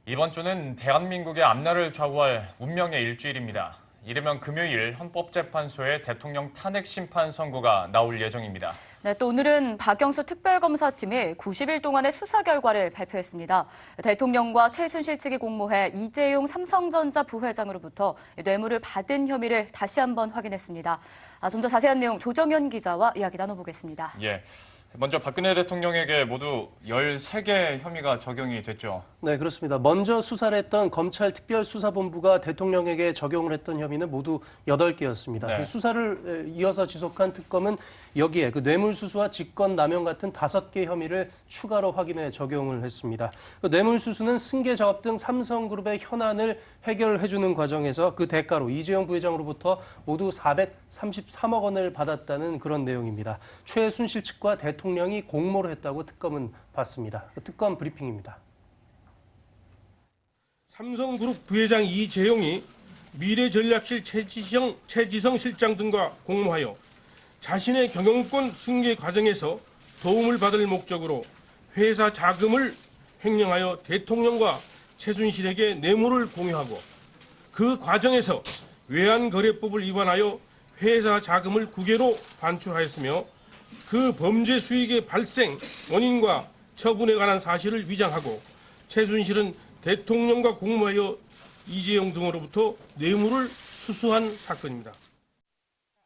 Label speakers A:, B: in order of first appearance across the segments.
A: 이번 주는 대한민국의 앞날을 좌우할 운명의 일주일입니다. 이르면 금요일 헌법재판소의 대통령 탄핵 심판 선고가 나올 예정입니다.
B: 네, 또 오늘은 박영수 특별검사팀이 90일 동안의 수사 결과를 발표했습니다. 대통령과 최순실 측이 공모해 이재용 삼성전자 부회장으로부터 뇌물을 받은 혐의를 다시 한번 확인했습니다. 좀 더 자세한 내용 조정현 기자와 이야기 나눠보겠습니다.
A: 예. 먼저 박근혜 대통령에게 모두 13개 혐의가 적용이 됐죠.
C: 네, 그렇습니다. 먼저 수사를 했던 검찰특별수사본부가 대통령에게 적용을 했던 혐의는 모두 8개였습니다.
A: 네.
C: 수사를 이어서 지속한 특검은 여기에 뇌물수수와 직권남용 같은 5개 혐의를 추가로 확인해 적용을 했습니다. 뇌물수수는 승계작업 등 삼성그룹의 현안을 해결해주는 과정에서 그 대가로 이재용 부회장으로부터 모두 433억 원을 받았다는 그런 내용입니다. 최순실 측과 대통령이 공모를 했다고 특검은 봤습니다. 특검 브리핑입니다.
D: 삼성그룹 부회장 이재용이 미래전략실 최지성 실장 등과 공모하여 자신의 경영권 승계 과정에서 도움을 받을 목적으로 회사 자금을 횡령하여 대통령과 최순실에게 뇌물을 공유하고 그 과정에서 외환거래법을 위반하여 회사 자금을 국외로 반출하였으며 그 범죄 수익의 발생 원인과 처분에 관한 사실을 위장하고 최순실은 대통령과 공모하여 이재용 등으로부터 뇌물을 수수한 사건입니다.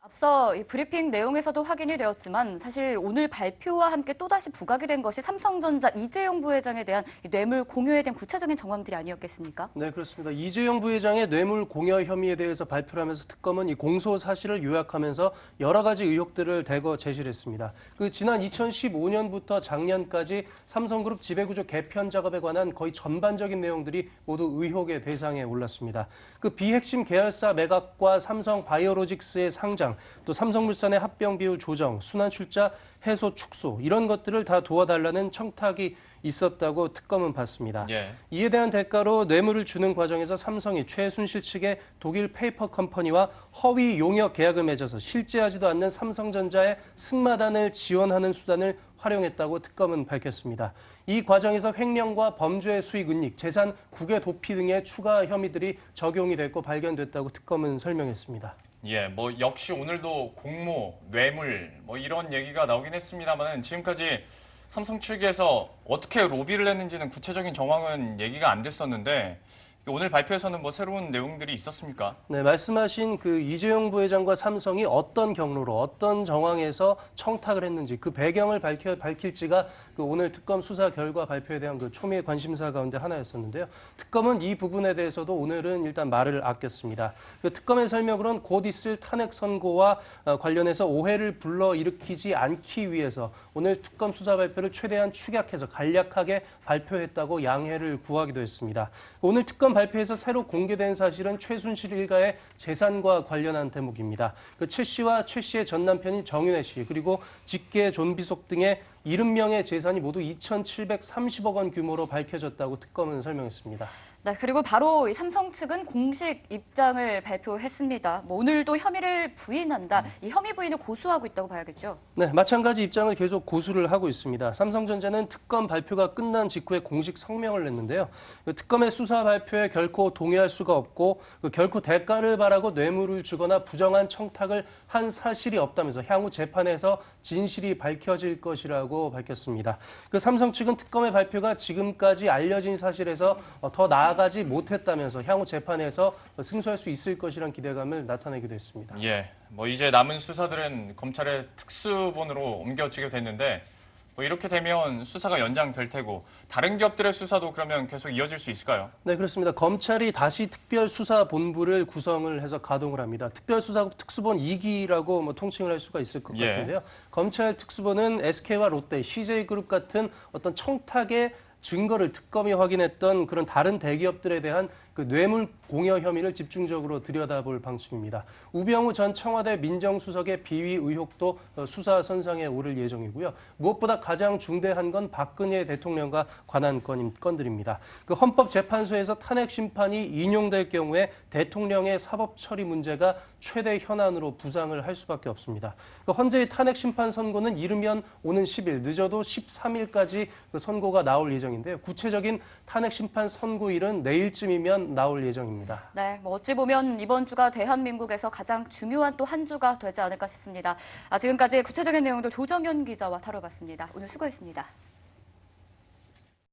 B: 앞서 이 브리핑 내용에서도 확인이 되었지만 사실 오늘 발표와 함께 또다시 부각이 된 것이 삼성전자 이재용 부회장에 대한 뇌물 공여에 대한 구체적인 정황들이 아니었겠습니까?
C: 네, 그렇습니다. 이재용 부회장의 뇌물 공여 혐의에 대해서 발표를 하면서 특검은 이 공소 사실을 요약하면서 여러 가지 의혹들을 대거 제시를 했습니다. 지난 2015년부터 작년까지 삼성그룹 지배구조 개편 작업에 관한 거의 전반적인 내용들이 모두 의혹의 대상에 올랐습니다. 비핵심 계열사 매각과 삼성 바이오로직스의 상장, 또 삼성물산의 합병 비율 조정, 순환 출자 해소 축소 이런 것들을 다 도와달라는 청탁이 있었다고 특검은 봤습니다.
A: 예.
C: 이에 대한 대가로 뇌물을 주는 과정에서 삼성이 최순실 측의 독일 페이퍼 컴퍼니와 허위 용역 계약을 맺어서 실제하지도 않는 삼성전자의 승마단을 지원하는 수단을 활용했다고 특검은 밝혔습니다. 이 과정에서 횡령과 범죄 수익 은닉, 재산 국외 도피 등의 추가 혐의들이 적용이 됐고 발견됐다고 특검은 설명했습니다.
A: 예, 역시 오늘도 공모, 뇌물 이런 얘기가 나오긴 했습니다만 지금까지 삼성 측에서 어떻게 로비를 했는지는 구체적인 정황은 얘기가 안 됐었는데 오늘 발표에서는 새로운 내용들이 있었습니까?
C: 네, 말씀하신 이재용 부회장과 삼성이 어떤 경로로 어떤 정황에서 청탁을 했는지 그 배경을 밝힐지가 오늘 특검 수사 결과 발표에 대한 초미의 관심사 가운데 하나였었는데요. 특검은 이 부분에 대해서도 오늘은 일단 말을 아꼈습니다. 특검의 설명으로는 곧 있을 탄핵 선고와 관련해서 오해를 불러일으키지 않기 위해서 오늘 특검 수사 발표를 최대한 축약해서 간략하게 발표했다고 양해를 구하기도 했습니다. 오늘 특검 발표에서 새로 공개된 사실은 최순실 일가의 재산과 관련한 대목입니다. 최 씨와 최 씨의 전 남편인 정윤회 씨 그리고 직계 존비속 등의 70명의 재산이 모두 2,730억 원 규모로 밝혀졌다고 특검은 설명했습니다.
B: 네, 그리고 바로 삼성 측은 공식 입장을 발표했습니다. 오늘도 혐의를 부인한다. 이 혐의 부인을 고수하고 있다고 봐야겠죠?
C: 네, 마찬가지 입장을 계속 고수를 하고 있습니다. 삼성전자는 특검 발표가 끝난 직후에 공식 성명을 냈는데요. 특검의 수사 발표에 결코 동의할 수가 없고 결코 대가를 바라고 뇌물을 주거나 부정한 청탁을 한 사실이 없다면서 향후 재판에서 진실이 밝혀질 것이라고 밝혔습니다. 삼성 측은 특검의 발표가 지금까지 알려진 사실에서 더 나아가지 못했다면서 향후 재판에서 승소할 수 있을 것이라는 기대감을 나타내기도 했습니다.
A: 예, 이제 남은 수사들은 검찰의 특수본으로 옮겨지게 됐는데 이렇게 되면 수사가 연장될 테고 다른 기업들의 수사도 그러면 계속 이어질 수 있을까요?
C: 네, 그렇습니다. 검찰이 다시 특별수사본부를 구성을 해서 가동을 합니다. 특별수사국 특수본 2기라고 통칭을 할 수가 있을 것 같은데요. 검찰 특수본은 SK와 롯데, CJ그룹 같은 어떤 청탁의 증거를 특검이 확인했던 그런 다른 대기업들에 대한 뇌물 공여 혐의를 집중적으로 들여다볼 방침입니다. 우병우 전 청와대 민정수석의 비위 의혹도 수사 선상에 오를 예정이고요. 무엇보다 가장 중대한 건 박근혜 대통령과 관한 건들입니다. 헌법재판소에서 탄핵 심판이 인용될 경우에 대통령의 사법 처리 문제가 최대 현안으로 부상을 할 수밖에 없습니다. 헌재의 탄핵 심판 선고는 이르면 오는 10일, 늦어도 13일까지 선고가 나올 예정입니다. 예정인데요. 구체적인 탄핵 심판 선고일은 내일쯤이면 나올 예정입니다.
B: 네, 어찌 보면 이번 주가 대한민국에서 가장 중요한 또 한 주가 되지 않을까 싶습니다. 지금까지 구체적인 내용들 조정현 기자와 다뤄봤습니다. 오늘 수고했습니다.